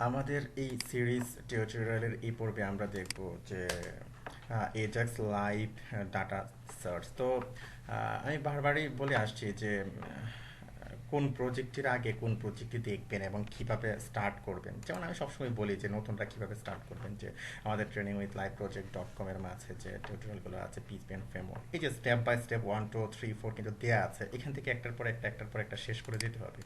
আমাদের এই সিরিজ টিউটোরিয়ালের এই পর্বে আমরা দেখব যে এজাক্স লাইভ ডাটা সার্চ। তো আমি বারবারই বলে আসছি যে কোন প্রজেক্টের আগে কোন প্রজেক্টটি দেখবেন এবং কিভাবে স্টার্ট করবেন। যেমন আমি সবসময় বলি যে নতুনরা কিভাবে স্টার্ট করবেন, যে আমাদের training with live project .com এর মাঝে যে টিউটোরিয়ালগুলো আছে, পিএইচপি এন্ড ফ্রেমওয়ার্ক, এই যে স্টেপ বাই স্টেপ 1 2 3 4 কিন্তু দেয়া আছে, এখান থেকে একটার পর একটা শেষ করে যেতে হবে।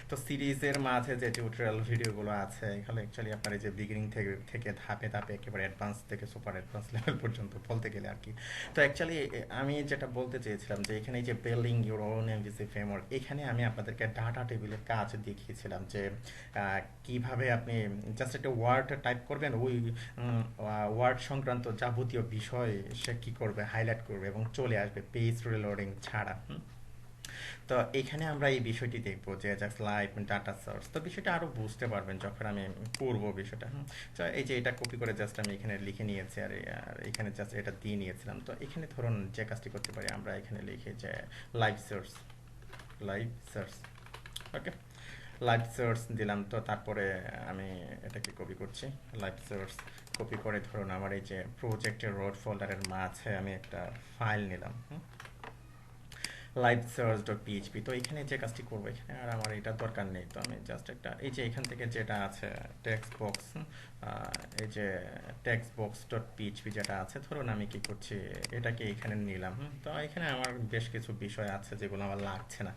তো সিরিজের মাঝে যে টিউটোরিয়াল ভিডিওগুলো আছে এখানে অ্যাকচুয়ালি আপনার এই যে বিগিনিং থেকে থেকে ধাপে ধাপে একেবারে অ্যাডভান্স থেকে সুপার অ্যাডভান্স লেভেল পর্যন্ত বলতে গেলে আর কি। তো অ্যাকচুয়ালি আমি যেটা বলতে চেয়েছিলাম যে এখানে এই যে building your own MVC framework, এখানে আমি আপনাদেরকে ডাটা টেবিলের কাজ দেখিয়েছিলাম যে কিভাবে আপনি জাস্ট একটা ওয়ার্ড টাইপ করবেন, ওই ওয়ার্ড সংক্রান্ত যাবতীয় বিষয় সে কি করবে, হাইলাইট করবে এবং চলে আসবে পেজ রিলোডিং ছাড়া। তো এখানে আমরা এই বিষয়টি দেখবো যে জাস্ট লাইভ ডাটা সোর্স। তো বিষয়টা আরো বুঝতে পারবেন যখন আমি করব বিষয়টা। তো এই যে এটা কপি করে জাস্ট আমি এখানে লিখে নিয়েছি, আর এখানে জাস্ট এটা দিয়ে নিয়েছিলাম। তো এখানে ধরুন যে কাজটি করতে পারি, আমরা এখানে লিখে যে লাইভ সোর্স, লাইভ সোর্স, ওকে, লাইভ সোর্স দিলাম। তো তারপরে আমি এটাকে কপি করছি, লাইভ সোর্স কপি করে ধরুন আমার এই যে প্রজেক্টের রোড ফোল্ডারের মাঝে আমি একটা ফাইল নিলাম, লাইভ সার্চ ডট পিএইচপি। তো এখানে যে কাজটি করবো, এখানে আর আমার এটা দরকার নেই। তো আমি জাস্ট একটা এই যে এখান থেকে যেটা আছে টেক্সট বক্স, এই যে টেক্সট বক্স ডট পিএইচপি যেটা আছে, ধরুন আমি কি করছি এটাকে এখানে নিলাম। তো এখানে আমার বেশ কিছু বিষয় আছে যেগুলো আমার লাগছে না,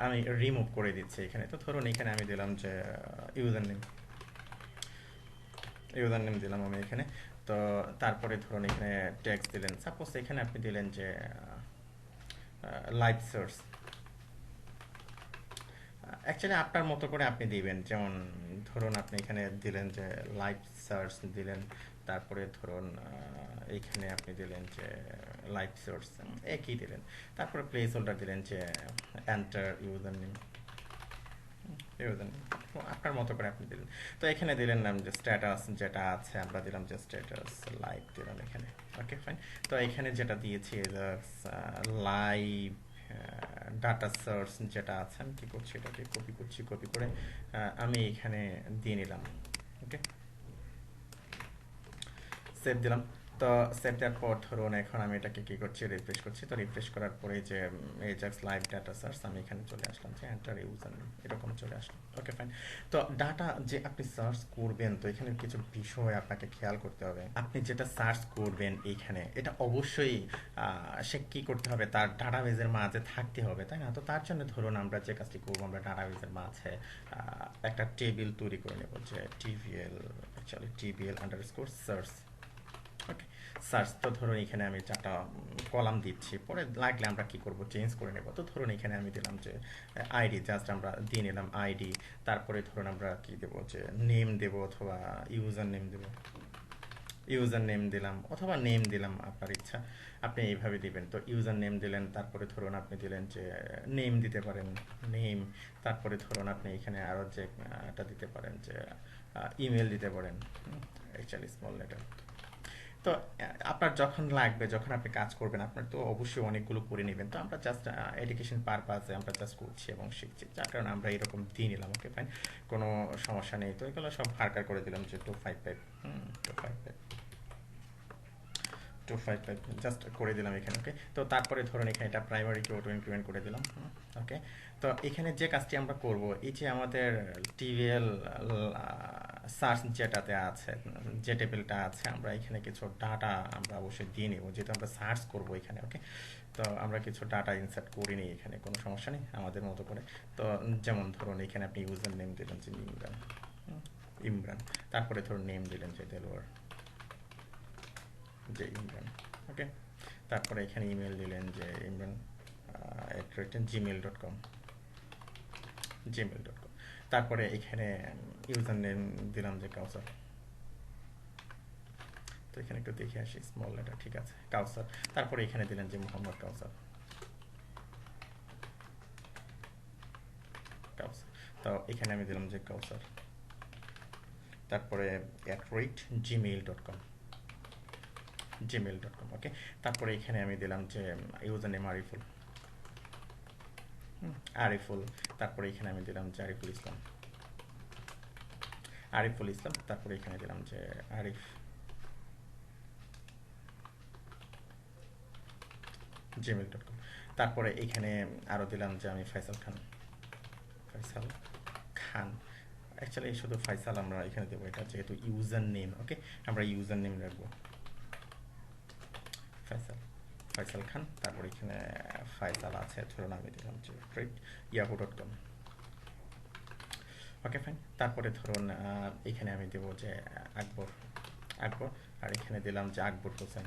আমি রিমুভ করে দিচ্ছি এখানে। তো ধরুন এখানে আমি দিলাম যে ইউজার নেম, ইউজার নেম দিলাম আমি এখানে। তো তারপরে ধরুন এখানে টেক্সট দিলেন, সাপোজ এখানে আপনি দিলেন যে লাইভ সোর্স। অ্যাকচুয়ালি আপনার মতো করে আপনি দিবেন, যেমন ধরুন আপনি এখানে দিলেন যে লাইভ সার্চ দিলেন, তারপরে ধরুন এইখানে আপনি দিলেন যে লাইভ সোর্স একই দিলেন, তারপরে প্লেস হোল্ডার দিলেন যে enter user name, user name আপনার মতো করে আপনি দিলেন। তো এখানে দিলেন নাম যে স্ট্যাটাস যেটা আছে, আমরা দিলাম যে স্ট্যাটাস লাইভ দিলাম এখানে, ওকে ফাইন। তো এখানে যেটা দিয়েছি লাইভ ডাটা সোর্স যেটা আছে, আমি কি করছি এটাকে কপি করছি, কপি করে আমি এখানে দিয়ে নিলাম, ওকে, সেভ দিলাম। তো সেভ দেওয়ার পর ধরুন এখন আমি এটাকে কি করছি, রিফ্রেশ করছি। তো রিফ্রেশ করার পরে যে এজাক্স লাইভ ডাটা সার্চ, আমি এখানে চলে আসলাম যে এন্টার ইউজার নেম, এরকম চলে আসলো, ওকে ফাইন। তো ডাটা যে আপনি সার্চ করবেন, তো এখানে কিছু বিষয় আপনাকে খেয়াল করতে হবে। আপনি যেটা সার্চ করবেন এইখানে, এটা অবশ্যই সে কি করতে হবে, তার ডাটাবেজের মাঝে থাকতে হবে, তাই না? তো তার জন্য ধরুন আমরা যে কাজটি করবো, আমরা ডাটাবেজের মাঝে একটা টেবিল তৈরি করে নেব যে টিভিএল, অ্যাকচুয়ালি টিভিএল আন্ডারস্কোর সার্চ, ওকে, সার্চ। তো ধরুন এখানে আমি চারটা কলাম দিচ্ছি, পরে লাগলে আমরা কি করব, চেঞ্জ করে নেব। তো ধরুন এখানে আমি দিলাম যে আইডি, জাস্ট আমরা দিয়ে নিলাম আইডি। তারপরে ধরুন আমরা কি দেব, যে নেম দেব অথবা ইউজার নেম দেব, ইউজার নেম দিলাম অথবা নেম দিলাম, আপনার ইচ্ছা, আপনি এইভাবে দিবেন। তো ইউজার নেম দিলেন, তারপরে ধরুন আপনি দিলেন যে নেম দিতে পারেন, নেম। তারপরে ধরুন আপনি এখানে আরও যে এটা দিতে পারেন যে ইমেল দিতে পারেন, অ্যাকচুয়ালি স্মল লেটার। তো আপনার যখন লাগবে, যখন আপনি কাজ করবেন, আপনার তো অবশ্যই অনেকগুলো করে নেবেন। তো আমরা জাস্ট এডুকেশন পারপাসে আমরা জাস্ট করছি এবং শিখছি, যার কারণে আমরা এরকম দিয়ে নিলাম, ওকে ফাইন, কোনো সমস্যা নেই। তো এগুলো সব হারকার করে দিলাম যে 255, 255, 255 জাস্ট করে দিলাম এখানে, ওকে। তো তারপরে ধরুন এখানে এটা প্রাইমারিকে অটো ইনক্রিমেন্ট করে দিলাম, ওকে। তো এখানে যে কাজটি আমরা করব, এই যে আমাদের টিভিএল সার্চ যেটাতে আছে, যে টেবিলটা আছে, আমরা এখানে কিছু ডাটা আমরা অবশ্যই দিয়ে নেব, যেহেতু আমরা সার্চ করব এখানে, ওকে। তো আমরা কিছু ডাটা ইনসার্ট করে নিই এখানে, কোনো সমস্যা নেই আমাদের মতো করে। তো যেমন ধরুন এখানে আপনি ইউজার নেম দিলেন যে ইমরান, ইমরান, তারপরে ধরুন নেম দিলেন যে দেলোয়ার, যে ইমরান, ওকে। তারপরে এখানে ইমেল দিলেন যে ইমরান @gmail.com, gmail.com। তারপরে এখানে ইউজার নেম দিলাম যে কাউসার। তো এখানে একটু দেখে আসি, স্মল লেটার, ঠিক আছে, কাউসার। তারপরে এখানে দিলেন যে মোহাম্মদ কাউসার, কাউসার। তো এখানে আমি দিলাম যে কাউসার, তারপরে @gmail.com, gmail.com, ওকে। তারপরে এখানে আমি দিলাম যে ইউজার নেম আরিফুল, আরিফুল। তারপরে এখানে আমি দিলাম যে আরিফুল ইসলাম, আরিফুল ইসলাম, তারপরে এখানে দিলাম যে আরিফ gmail.com। তারপরে এখানে আরও দিলাম যে আমি ফয়সাল খান, ফয়সাল খান। অ্যাকচুয়ালি শুধু ফয়সাল আমরা এখানে দেবো, এটা যেহেতু ইউজার নেম, ওকে আমরা ইউজার নেম রাখবো ফয়সাল, ফয়সাল খান। তারপর এখানে ফয়সাল আছে, ধরুন আমি দিলাম যে yahoo.com। Okay fine. তারপরে ধরুন এখানে আমি দেবো যে আকবর, আকবর, আর এখানে দিলাম যে আকবর হোসেন।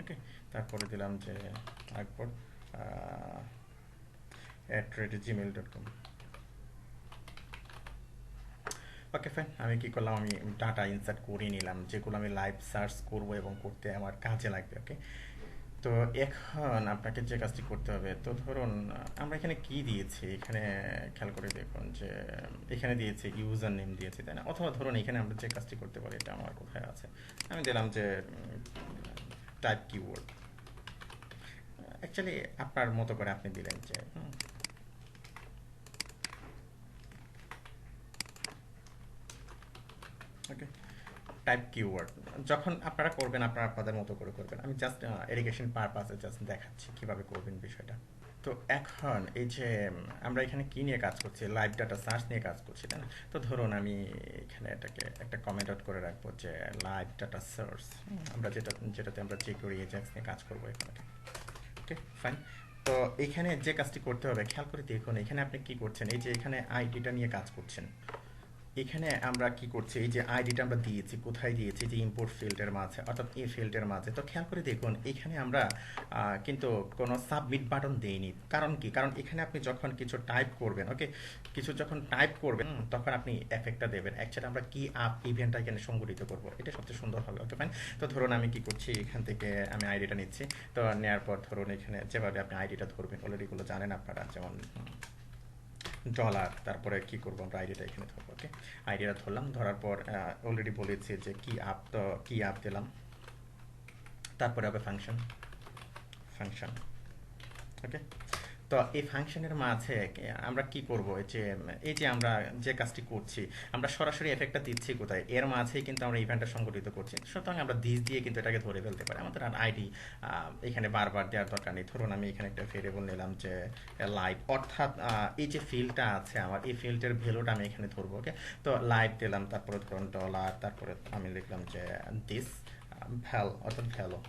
ওকে, তারপরে দিলাম যে আকবর @gmail.com। Okay fine. আমি কি করলাম, আমি ডাটা ইনসার্ট করে নিলাম যেগুলো আমি লাইভ সার্চ করব এবং করতে আমার কাজে লাগবে। ওকে, তো এখন আপনাকে যে কাজটি করতে হবে, তো ধরুন আমরা এখানে কি দিয়েছি, এখানে খেয়াল করে দেখুন যে এখানে দিয়েছি ইউজার নেম দিয়েছি, তাই না? অথবা ধরুন এখানে আমরা যে কাজটি করতে পারি, এটা আমার কোথায় আছে, আমি দিলাম যে টাইপ কিওয়ার্ড। অ্যাকচুয়ালি আপনার মতো করে আপনি দিলেন যে ওকে, টাইপ কিওয়ার্ড। যখন আপনারা করবেন আপনারা আপনাদের মতো করে করবেন, আমি জাস্ট এডুকেশন পারপাসে জাস্ট দেখাচ্ছি কিভাবে করবেন বিষয়টা। তো এখন এই যে আমরা এখানে কি নিয়ে কাজ করছি, লাইভ ডাটা সার্চ নিয়ে কাজ করছি, তাই না? তো ধরুন আমি এখানে এটাকে একটা কমেন্ট আউট করে রাখবো যে লাইভ ডাটা সার্চ, আমরা যেটাতে আমরা jQuery AJAX নিয়ে কাজ করবো এখানে। Okay fine. তো এখানে যে কাজটি করতে হবে, খেয়াল করে দেখুন এখানে আপনি কি করছেন, এই যে এখানে আইডিটা নিয়ে কাজ করছেন, এখানে আমরা কি করছি, এই যে আইডিটা আমরা দিয়েছি, কোথায় দিয়েছি, যে ইম্পোর্ট ফিল্ডের মাঝে, অর্থাৎ এই ফিল্ডের মাঝে। তো খেয়াল করে দেখুন এখানে আমরা কিন্তু কোনো সাবমিট বাটন দেইনি। কারণ কি, কারণ এখানে আপনি যখন কিছু টাইপ করবেন, ওকে, কিছু যখন টাইপ করবেন তখন আপনি এফেক্টটা দেবেন। অ্যাকচুয়ালি আমরা কি আপ ইভেন্টটা এখানে সংগঠিত করব, এটা সবচেয়ে সুন্দর হবে। Okay fine. তো ধরুন আমি কি করছি, এখান থেকে আমি আইডিটা নিচ্ছি। তো নেওয়ার পর ধরুন এখানে যেভাবে আপনি আইডিটা ধরবেন অলরেডি এগুলো জানেন আপনারা, যেমন ডলার, তারপরে কি করবো আমরা আইডিটা এখানে ধরবো। ওকে, আইডিটা ধরলাম, ধরার পর অলরেডি বলেছি যে কি আপ, তো কি আপ দিলাম, তারপরে হবে ফাংশন, ফাংশন। ওকে, তো এই ফাংশনের মাঝে আমরা কি করব, এই যে আমরা যে কাজটি করছি, আমরা সরাসরি এফেক্টটা দিচ্ছি কোথায়, এর মাঝেই কিন্তু আমরা ইভেন্টটা সংগঠিত করছি। সুতরাং আমরা দিস দিয়ে কিন্তু এটাকে ধরে ফেলতে পারি, আমাদের আর আইডি এখানে বারবার দেওয়ার দরকার নেই। ধরুন আমি এখানে একটা ভেরিয়েবল নিলাম যে লাইভ, অর্থাৎ এই যে ফিল্ডটা আছে আমার, এই ফিল্ডের ভ্যালুটা আমি এখানে ধরবো। ওকে, তো লাইভ দিলাম, তারপরে ধরুন ডলার, তারপরে আমি লিখলাম যে দিস ভ্যাল, অর্থাৎ ভ্যালু,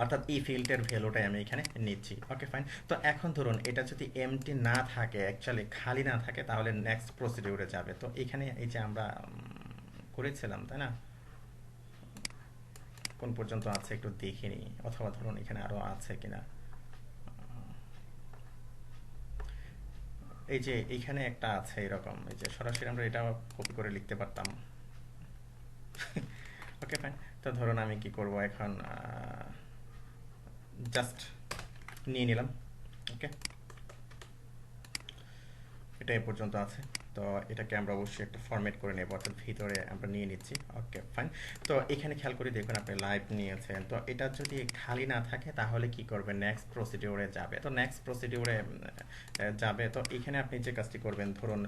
অর্থাৎ এই ফিল্ডের ভ্যালুটাই আমি এখানে নিচ্ছি। Okay fine. তো এখন ধরুন এটা যদি এমটি না থাকে, অ্যাকচুয়ালি খালি না থাকে, তাহলে নেক্সট প্রসিডিউরে যাবে। তো এখানে এই যে আমরা করেছিলাম, তাই না, কোন পর্যন্ত আছে একটু দেখিনি, অথবা ধরুন এখানে আরো আছে কিনা। এই যে এইখানে একটা আছে এরকম, এই যে সরাসরি আমরা এটা কপি করে লিখতে পারতাম। Okay fine. তো ধরুন আমি কি করব এখন, জাস্ট নিয়ে নিলাম। ওকে, এটা এ পর্যন্ত আছে। তো এটাকে আমরা অবশ্যই একটা ফরম্যাট করে নেব, অর্থাৎ ভিতরে আমরা নিয়ে নিচ্ছি। Okay fine. তো এখানে খেয়াল করে দেখুন আপনি লাইভ নিয়েছেন, তো এটা যদি খালি না থাকে তাহলে কি করবেন, নেক্সট প্রসিডিউরে যাবে। তো নেক্সট প্রসিডিউরে যাবে, তো এখানে আপনি যে কাজটি করবেন, ধরুন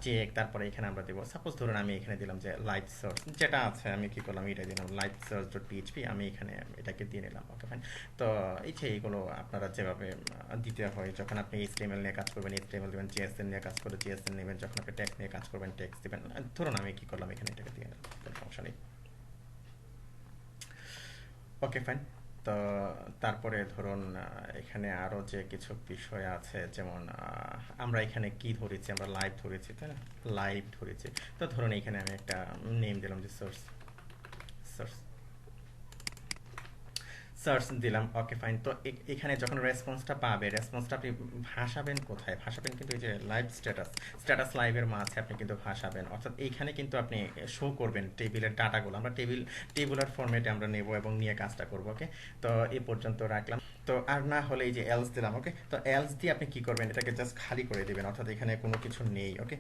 চেক, তারপরে এখানে আমরা দেবো, সাপোজ ধরুন আমি এখানে দিলাম যে লাইভ সার্চ, যেটা আছে আমি কি করলাম, এটা দিলাম লাইভ সার্চ ডট পিএইচপি, আমি এখানে এটাকে দিয়ে নিলাম। Okay fine. তো এই যে এইগুলো আপনারা যেভাবে দিতে হয়, যখন আপনি HTML নিয়ে কাজ করবেন HTML দেবেন, JSON নিয়ে কাজ করে JSON নেবেন, যখন আপনি টেক্সট নিয়ে কাজ করবেন টেক্সট দেবেন। ধরুন আমি কি করলাম, এখানে এটাকে দিয়ে নিলাম, কোনো সমস্যা নেই। Okay fine. তো তারপরে ধরুন এখানে আরও যে কিছু বিষয় আছে, যেমন আমরা এখানে কি ধরেছি, আমরা লাইভ ধরেছি, তাই না, লাইভ ধরেছি। তো ধরুন এখানে আমি একটা নেম দিলাম যে সোর্স, সোর্স সার্চ দিলাম। Okay fine. তো এখানে যখন রেসপন্সটা পাবে, রেসপন্সটা আপনি ভাসাবেন কোথায়, ভাসাবেন কিন্তু এই যে লাইভ স্ট্যাটাস, স্ট্যাটাস লাইভের মাঝে আপনি কিন্তু ভাসাবেন, অর্থাৎ এইখানে কিন্তু আপনি শো করবেন টেবিলের ডাটাগুলো, আমরা টেবুলার ফরম্যাটে আমরা নেব এবং নিয়ে কাজটা করবো। ওকে, তো এই পর্যন্ত রাখলাম। তো আর না হলে এই যে এলস দিলাম। ওকে, তো এলস দিয়ে আপনি কি করবেন, এটাকে জাস্ট খালি করে দিবেন, অর্থাৎ এখানে কোনো কিছু নেই। ওকে,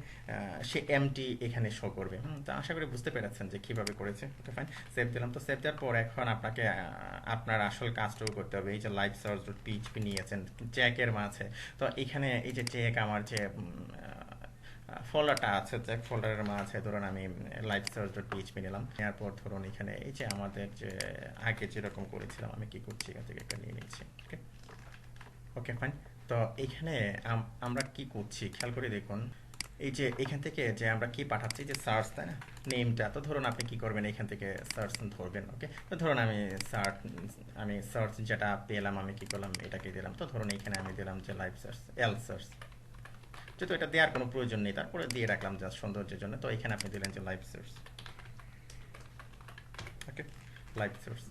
সে এমটি এখানে শো করবে। তো আশা করি বুঝতে পেরেছেন যে কিভাবে করেছে। ওকে ফাইন, সেভ দিলাম। তো সেভ দেওয়ার পর এখন আপনাকে আপনার আসল কাজটাও করতে হবে। এই যে লাইভ সার্চ ডট পিএইচপি নিয়েছেন চেকের মাঝে, তো এখানে এই যে চেক আমার যে ফোল্ডারটা আছে, চেক ফোল্ডারের মাঝে ধরুন আমি লাইভ সার্চ ডট পিএইচপি নিলাম, নেওয়ার পর ধরুন এখানে এই যে আমাদের যে আগে যেরকম করেছিলাম আমি কি করছি এখান থেকে একটা নিয়ে নিচ্ছি। ওকে, ওকে ফাইন। তো এখানে আমরা কি করছি খেয়াল করে দেখুন, এই যে এখান থেকে যে আমরা কি পাঠাচ্ছি যে সার্চ, তাই না, নেমটা। তো ধরুন আপনি কি করবেন, এখান থেকে সার্চ ধরবেন। ওকে, তো ধরুন আমি সার্চ যেটা পেলাম আমি কি করলাম এটাকে দিলাম। তো ধরুন এখানে আমি দিলাম যে লাইভ সার্চ এল সার্চ, যেহেতু এটা দেওয়ার কোনো প্রয়োজন নেই তারপরে দিয়ে রাখলাম জাস্ট সৌন্দর্যের জন্য। তো এখানে আপনি দিলেন যে লাইভ সার্চ। ওকে, লাইভ সার্চ।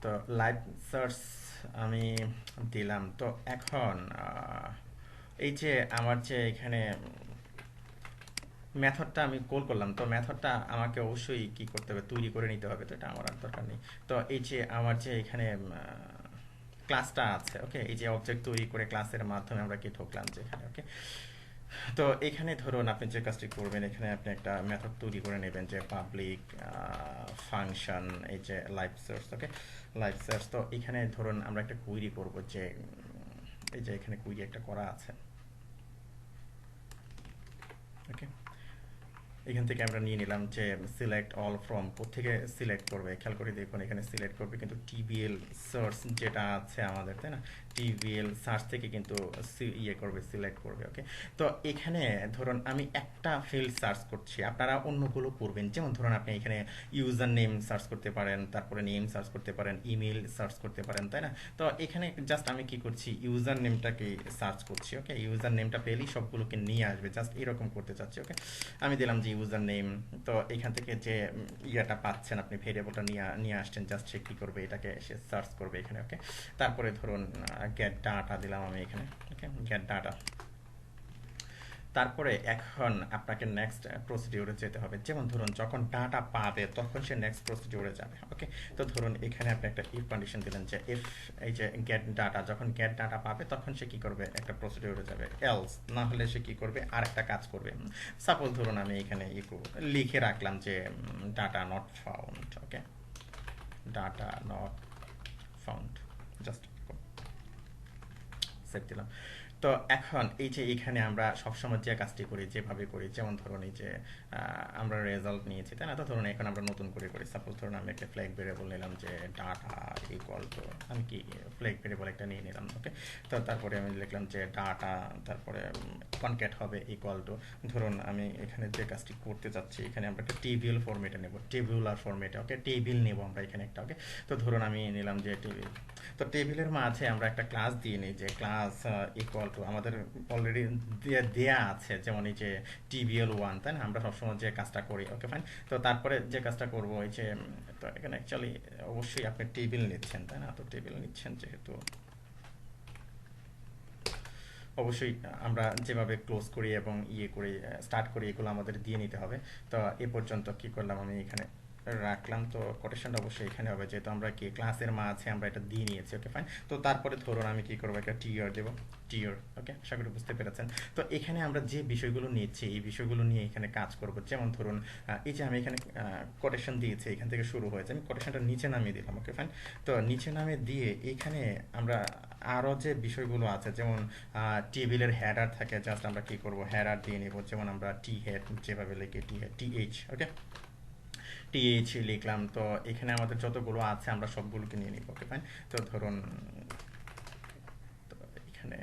তো লাইভ সার্চ আমি দিলাম। তো এখন এই যে আমার যে এখানে মেথডটা আমি কল করলাম, তো মেথডটা আমাকে অবশ্যই কি করতে হবে, তৈরি করে নিতে হবে। তো এটা আমার আর দরকার নেই। তো এই যে আমার যে এখানে ক্লাসটা আছে, ওকে, এই যে অবজেক্ট তৈরি করে ক্লাসের মাধ্যমে আমরা কি ঢুকলাম যেখানে। ওকে, তো এখানে ধরুন আপনি যে কাজটি করবেন, এখানে আপনি একটা মেথড তৈরি করে নেবেন যে পাবলিক ফাংশন এই যে লাইভ সার্চ। ওকে, লাইভ সার্চ। তো এখানে ধরুন আমরা একটা কুইরি করব যে এই যে এখানে কুইরি একটা করা আছে। ওকে, এখান থেকে আমরা নিয়ে নিলাম যে সিলেক্ট অল ফ্রম, কোত্থেকে সিলেক্ট করবে খেয়াল করে দেখুন, এখানে সিলেক্ট করবে কিন্তু টিবিএল সার্চ যেটা আছে আমাদের, তাই না, টিবিএল সার্চ থেকে কিন্তু ইয়ে করবে, সিলেক্ট করবে। ওকে, তো এখানে ধরুন আমি একটা ফিল্ড সার্চ করছি, আপনারা অন্যগুলো করবেন। যেমন ধরুন আপনি এখানে ইউজার নেম সার্চ করতে পারেন, তারপরে নেম সার্চ করতে পারেন, ইমেল সার্চ করতে পারেন, তাই না। তো এখানে জাস্ট আমি কি করছি, ইউজার নেমটাকে সার্চ করছি। ওকে, ইউজার নেমটা পেলেই সবগুলোকে নিয়ে আসবে, জাস্ট এরকম করতে চাচ্ছি। ওকে, আমি দিলাম যে ইউজার নেম। তো এখান থেকে যে ইয়েটা পাচ্ছেন আপনি, ভেরিয়েবলটা নিয়ে নিয়ে আসছেন, জাস্ট সে কী করবে, এটাকে সে সার্চ করবে এখানে। ওকে, তারপরে ধরুন গেট ডাটা দিলাম আমি এখানে। ওকে, গেট ডাটা। তারপরে এখন আপনাকে নেক্সট প্রসিডিউরে যেতে হবে। যেমন ধরুন যখন ডাটা পাবে তখন সে নেক্সট প্রসিডিউরে যাবে। ওকে, তো ধরুন এখানে আপনি একটা ইফ কন্ডিশন দিলেন যে ইফ এই যে গেট ডাটা, যখন গেট ডাটা পাবে তখন সে কি করবে, একটা প্রসিডিউরে যাবে। এলস না হলে সে কি করবে, আর একটা কাজ করবে। সাপোজ ধরুন আমি এখানে লিখে রাখলাম যে data not found. Okay, data not found, just save দিলাম। তো এখন এই যে এখানে আমরা সবসময় যে কাজটি করি যেভাবে করি, যেমন ধরুন এই যে আমরা রেজাল্ট নিয়েছি, তাই না। তো ধরুন এখন আমরা নতুন করে করি। সাপোজ ধরুন আমি একটা ফ্ল্যাগ ভেরিয়েবল নিলাম যে ডাটা ইকুয়াল টু, আমি কি ফ্ল্যাগ ভেরিয়েবল একটা নিয়ে নিলাম। ওকে, তো তারপরে আমি লিখলাম যে ডাটা, তারপরে কনক্যাট হবে ইকুয়াল টু, ধরুন আমি এখানে যে কাজটি করতে চাচ্ছি এখানে আমরা একটা টেবিল ফরম্যাটে নেব, টেবিউলার ফরম্যাটে। ওকে, টেবিল নেব আমরা এখানে একটা। ওকে, তো ধরুন আমি নিলাম যে টেবিল। তো টেবিলের মাঝে আমরা একটা ক্লাস দিয়ে নিই যে ক্লাস ইকুয়াল টু, আমাদের অলরেডি দেয়া আছে, যেমন এই যে TBL1, তাই না, আমরা সবসময় যে কাজটা করি। Okay fine. তো তারপরে যে কাজটা করবো এই যে, তো এখানে অ্যাকচুয়ালি অবশ্যই আপনি টেবিল নিচ্ছেন, তাই না। তো টেবিল নিচ্ছেন যেহেতু অবশ্যই আমরা যেভাবে ক্লোজ করি এবং ইয়ে করি, স্টার্ট করি, এগুলো আমাদের দিয়ে নিতে হবে। তো এ পর্যন্ত কি করলাম আমি এখানে রাখলাম। তো কোটেশনটা অবশ্যই এখানে হবে, যেহেতু আমরা কি ক্লাসের মাঝে আমরা এটা দিয়ে নিয়েছি। Okay fine. তো তারপরে ধরুন আমি কি করবো, একটা টিআর দেবো, টিআর। ওকে, আশা করি বুঝতে পেরেছেন। তো এখানে আমরা যে বিষয়গুলো নিচ্ছি এই বিষয়গুলো নিয়ে এখানে কাজ করব। যেমন ধরুন এই যে আমি এখানে কোটেশন দিয়েছি, এখান থেকে শুরু হয়েছে, আমি কোটেশনটা নিচে নামিয়ে দিলাম। Okay fine. তো নিচে নামিয়ে দিয়ে এখানে আমরা আরও যে বিষয়গুলো আছে, যেমন টেবিলের হেডার থাকে, জাস্ট আমরা কি করব, হেডার দিয়ে নেব। যেমন আমরা টি হেড যেভাবে লিখি, টি হেড টিএইচ। ওকে, টিএইচ লিখলাম। তো এখানে আমাদের যতগুলো আছে আমরা সবগুলোকে নিয়ে নিব। Okay fine. তো ধরুন তো এখানে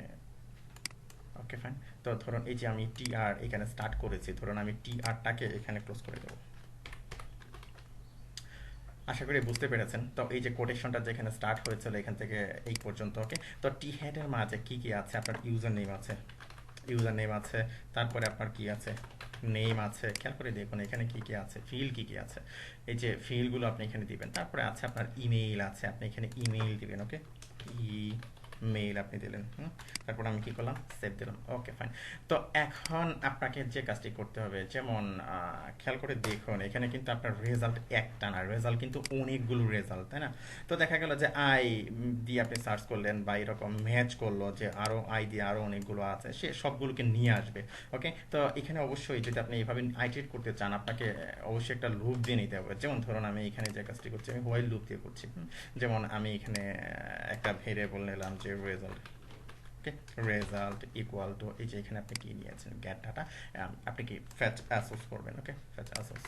ওকে ফাইন। তো ধরুন এই যে আমি টিআর এখানে স্টার্ট করেছি, ধরুন আমি টিআরটাকে এখানে ক্লোজ করে দেবো। আশা করি বুঝতে পেরেছেন। তো এই যে কোটেশনটা যেখানে স্টার্ট হয়েছিল এখান থেকে এই পর্যন্ত। ওকে, তো টি হেডের মাঝে কি কি আছে, আপনার ইউজার নেম আছে, ইউজার নেম আছে, তারপরে আপনার কি আছে, নেম আছে। খেয়াল করে দেখুন এখানে কি কি আছে, ফিল্ড কি কি আছে, এই যে ফিল্ডগুলো আপনি এখানে দিবেন। তারপরে আছে আপনার ইমেইল আছে, আপনি এখানে ইমেইল দিবেন। ওকে, মেইল আপনি দিলেন, তারপর আমি কি করলাম, সেভ দিলাম। Okay fine. তো এখন আপনাকে যে কাজটি করতে হবে, যেমন খেয়াল করে দেখুন এখানে কিন্তু আপনার রেজাল্ট একটা না, রেজাল্ট কিন্তু অনেকগুলো রেজাল্ট, তাই না? তো দেখা গেল যে আই দিয়ে আপনি সার্চ করলেন বা এরকম ম্যাচ করলো যে আরও আই দিয়ে আরও অনেকগুলো আছে, সে সবগুলোকে নিয়ে আসবে। ওকে, তো এখানে অবশ্যই যদি আপনি এইভাবে আইট্রেট করতে চান, আপনাকে অবশ্যই একটা লুপ দিয়ে নিতে হবে। যেমন ধরুন আমি এখানে যে কাজটি করছি, আমি হোয়াইল লুপ দিয়ে করছি। যেমন আমি এখানে একটা ভেরিয়েবল নিলাম যে result. Okay, result equal to, এই যে এখানে আপনি কি নিয়েছেন, গেট ডাটা, আপনি কি ফেচ অ্যাসোস করবেন। ওকে, ফেচ অ্যাসোস,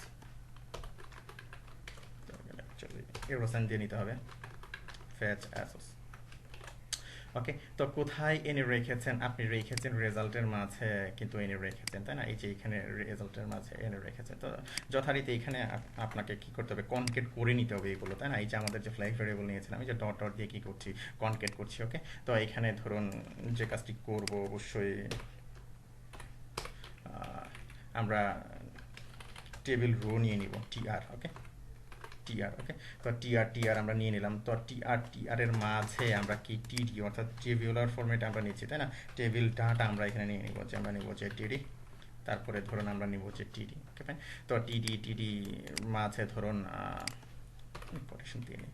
অ্যাকচুয়ালি এরোসান দিয়ে নিতে হবে, ফেচ অ্যাসোস। ওকে, তো কোথায় এনে রেখেছেন, আপনি রেখেছেন রেজাল্টের মাঝে কিন্তু এনে রেখেছেন, তাই না? এই যে এখানে রেজাল্টের মাঝে এনে রেখেছেন। তো যথারীতি এখানে আপনাকে কি করতে হবে, কনকেট করে নিতে হবে এগুলো, তাই না? এই যে আমাদের যে ফ্ল্যাগ ভেরিয়েবল নিয়েছিলাম, আমি যে ডট ডট দিয়ে কি করছি, কনকেট করছি। ওকে, তো এখানে ধরুন যে কাজটি করব, অবশ্যই আমরা টেবিল রো নিয়ে নিব, টিআর। ওকে, টিআর। ওকে, তো টিআর টিআর আমরা নিয়ে নিলাম। তো টিআর টিআর এর মাঝে আমরা কি টিডি অর্থাৎ টেবিউলার ফরম্যাটে আমরা নিচ্ছি, তাই না? টেবিল ডাটা আমরা এখানে নিয়ে নিব, যে আমরা নিব যে টিডি, তারপরে ধরুন আমরা নিব যে টিডি। Okay fine. তো টিডি টিডি মাঝে ধরুন কোটেশন দিয়ে নিই,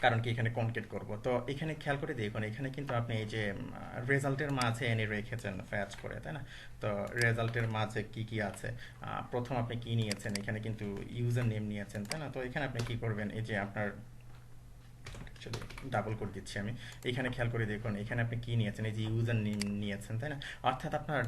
কারণ কি এখানে কনকেট করব। তো এখানে খেয়াল করে দেখুন এখানে কিন্তু আপনি এই যে রেজাল্টের মাঝে এনে রেখেছেন ফ্যাচ করে, তাই না? তো রেজাল্টের মাঝে কি কি আছে, প্রথম আপনি কি নিয়েছেন, এখানে কিন্তু ইউজার নেম নিয়েছেন, তাই না? তো এখানে আপনি কি করবেন, এই যে আপনার ডাবল করে দিচ্ছি আমি, এখানে খেয়াল করে দেখুন এখানে আপনি কি নিয়েছেন, এই যে ইউজার নেম নিয়েছেন, তাই না? অর্থাৎ আপনার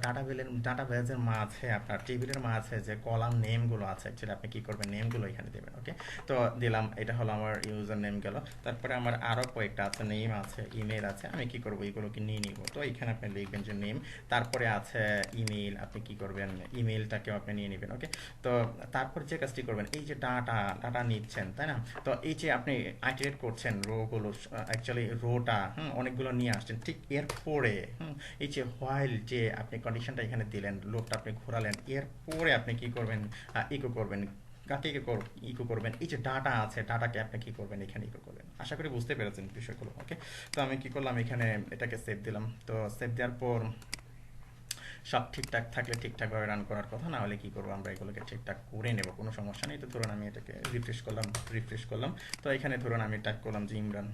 ডাটাবেজের মাঝে, আপনার টেবিলের মাঝে যে কলাম নেমগুলো আছে, অ্যাকচুয়ালি আপনি কি করবেন, নেমগুলো এখানে দেবেন। ওকে, তো দিলাম, এটা হলো আমার ইউজার নেম গেল। তারপরে আমার আরও কয়েকটা আছে, নেম আছে, ইমেল আছে, আমি কি করব, এইগুলোকে নিয়ে নিব। তো এখানে আপনি লিখবেন যে নেম, তারপরে আছে ইমেল, আপনি কি করবেন, ইমেলটাকেও আপনি নিয়ে নেবেন। ওকে, তো তারপর যে কাজটি করবেন, এই যে ডাটা ডাটা নিচ্ছেন, তাই না? তো এই যে আপনি আইটারেট করছেন রোগুলো, অ্যাকচুয়ালি রোটা অনেকগুলো নিয়ে আসছেন, ঠিক এরপরে এই যে হোয়াইল যে আপনি কন্ডিশনটা এখানে দিলেন, লুপটা আপনি ঘোরালেন, এরপরে আপনি কি করবেন, ইকো করবেন। কাকে ইকো করবেন, এই যে ডাটা আছে, ডাটাকে আপনি কি করবেন, এখানে ইকো করবেন। আশা করি বুঝতে পেরেছেন বিষয়গুলো। ওকে, তো আমি কি করলাম, এখানে এটাকে সেভ দিলাম। তো সেভ দেওয়ার পর সব ঠিকঠাক থাকলে ঠিকঠাকভাবে রান করার কথা, না হলে কি করবো, আমরা এগুলোকে ঠিকঠাক করে নেব, কোনো সমস্যা নেই। তো ধরুন আমি এটাকে রিফ্রেশ করলাম। তো এখানে ধরুন আমি টাইপ করলাম যে ইমরান।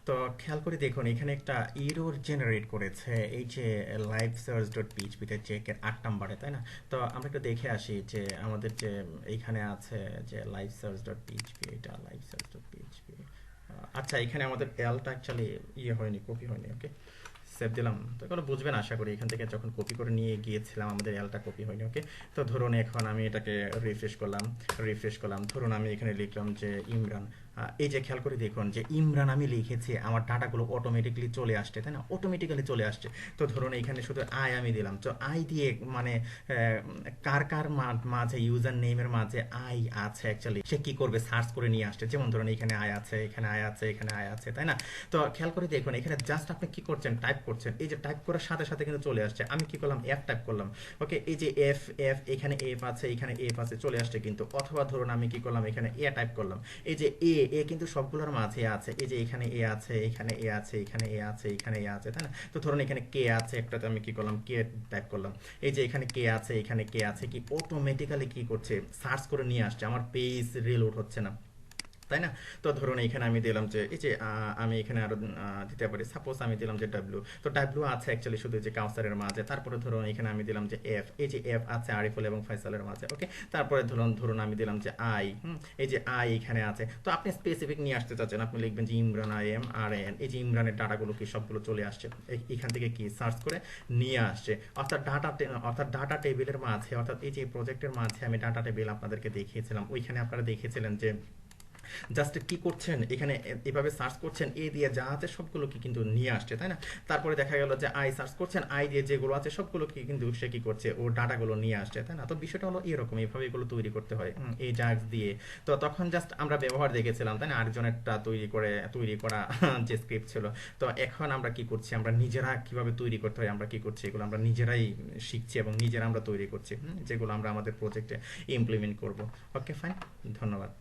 তো খেয়াল করে দেখুন এখানে একটা এরর জেনারেট করেছে, এই যে লাইভ সার্চ ডট পিএইচপিতে চেকের 8 নম্বরে, তাই না? তো আমরা একটু দেখে আসি যে আমাদের যে এইখানে আছে যে লাইভ সার্চ ডট পিএইচপি, এটা লাইভ সার্চ ডট পিএইচপি। আচ্ছা, এখানে আমাদের এলটা অ্যাকচুয়ালি হয়নি, কপি হয়নি। ওকে, সেভ দিলাম। তো এগুলো বুঝবেন আশা করি, এখান থেকে যখন কপি করে নিয়ে গিয়েছিলাম আমাদের এলটা কপি হয়নি। ওকে, তো ধরুন এখন আমি এটাকে রিফ্রেশ করলাম। ধরুন আমি এখানে লিখলাম যে ইমরান। এই যে খেয়াল করে দেখুন যে ইমরান আমি লিখেছি, আমার ডাটাগুলো অটোমেটিক্যালি চলে আসছে, তাই না? অটোমেটিক্যালি চলে আসছে। তো ধরুন এখানে শুধু আই আমি দিলাম, তো আই দিয়ে মানে কার কার মাঝে, ইউজার নেমের মাঝে আই আছে, অ্যাকচুয়ালি সে কি করবে, সার্চ করে নিয়ে আসছে। যেমন ধরুন এখানে আই আছে, এখানে আই আছে, এখানে আই আছে, তাই না? তো খেয়াল করে দেখুন এখানে জাস্ট আপনি কি করছেন, টাইপ করছেন, এই যে টাইপ করার সাথে সাথে কিন্তু চলে আসছে। আমি কি করলাম, এফ টাইপ করলাম। ওকে, এই যে এফ এফ, এখানে এফ আছে, এখানে এফ আছে, চলে আসছে কিন্তু। অথবা ধরুন আমি কি করলাম, এখানে এ টাইপ করলাম, এই যে এ এ কিন্তু সবগুলোর মাঝে আছে, এই যে এখানে এ আছে, এখানে এ আছে, এখানে এ আছে, এখানে এ আছে, তাই না? তো ধরুন এখানে কে আছে একটাতে, আমি কি করলাম, কে টাইপ করলাম। এই যে এখানে কে আছে, এখানে কে আছে, কি অটোমেটিক্যালি কি করছে, সার্চ করে নিয়ে আসছে, আমার পেজ রিলোড হচ্ছে না, তাই না? তো ধরুন এখানে আমি দিলাম যে এই যে আমি এখানে আরো দিতে পারি, সাপোজ আমি দিলাম যে ডাব্লিউ। তো ডাব্লিউ আছে অ্যাকচুয়ালি শুধু যে কাউসারের মাঝে। তারপরে ধরুন এখানে আমি দিলাম যে এফ, এই যে এফ আছে আরিফুল এবং ফয়সালের মাঝে। ওকে, তারপরে ধরুন আমি দিলাম যে আই, এই যে আই এখানে আছে। তো আপনি স্পেসিফিক নিয়ে আসতে চাচ্ছেন, আপনি লিখবেন যে Imran, I M R N, এই যে ইমরানের ডাটাগুলো কি সবগুলো চলে আসছে, এখান থেকে কি সার্চ করে নিয়ে আসছে। অর্থাৎ ডাটা টেবিলের মাঝে, অর্থাৎ এই যে প্রজেক্টের মাঝে আমি ডাটা টেবিল আপনাদেরকে দেখিয়েছিলাম, ওইখানে আপনারা দেখেছিলেন যে জাস্ট কি করছেন, এখানে এভাবে সার্চ করছেন, এ দিয়ে যা আছে সবগুলো কি কিন্তু নিয়ে আসছে, তাই না? তারপরে দেখা গেল যে আই সার্চ করছেন, আই দিয়ে যেগুলো আছে সবগুলো কি কিন্তু সে কি করছে, ও ডাটাগুলো নিয়ে আসছে, তাই না? তো বিষয়টা হলো এরকম, এইভাবে এগুলো তৈরি করতে হয় এই জাক্স দিয়ে। তো তখন জাস্ট আমরা ব্যবহার দেখেছিলাম, তাই না? আরেকজনেরটা তৈরি করা যে স্ক্রিপ্ট ছিল। তো এখন আমরা কি করছি, আমরা নিজেরা কিভাবে তৈরি করতে হয় আমরা কি করছি, এগুলো আমরা নিজেরাই শিখছি এবং নিজেরা আমরা তৈরি করছি, যেগুলো আমরা আমাদের প্রজেক্টে ইমপ্লিমেন্ট করব। ওকে ফাইন, ধন্যবাদ।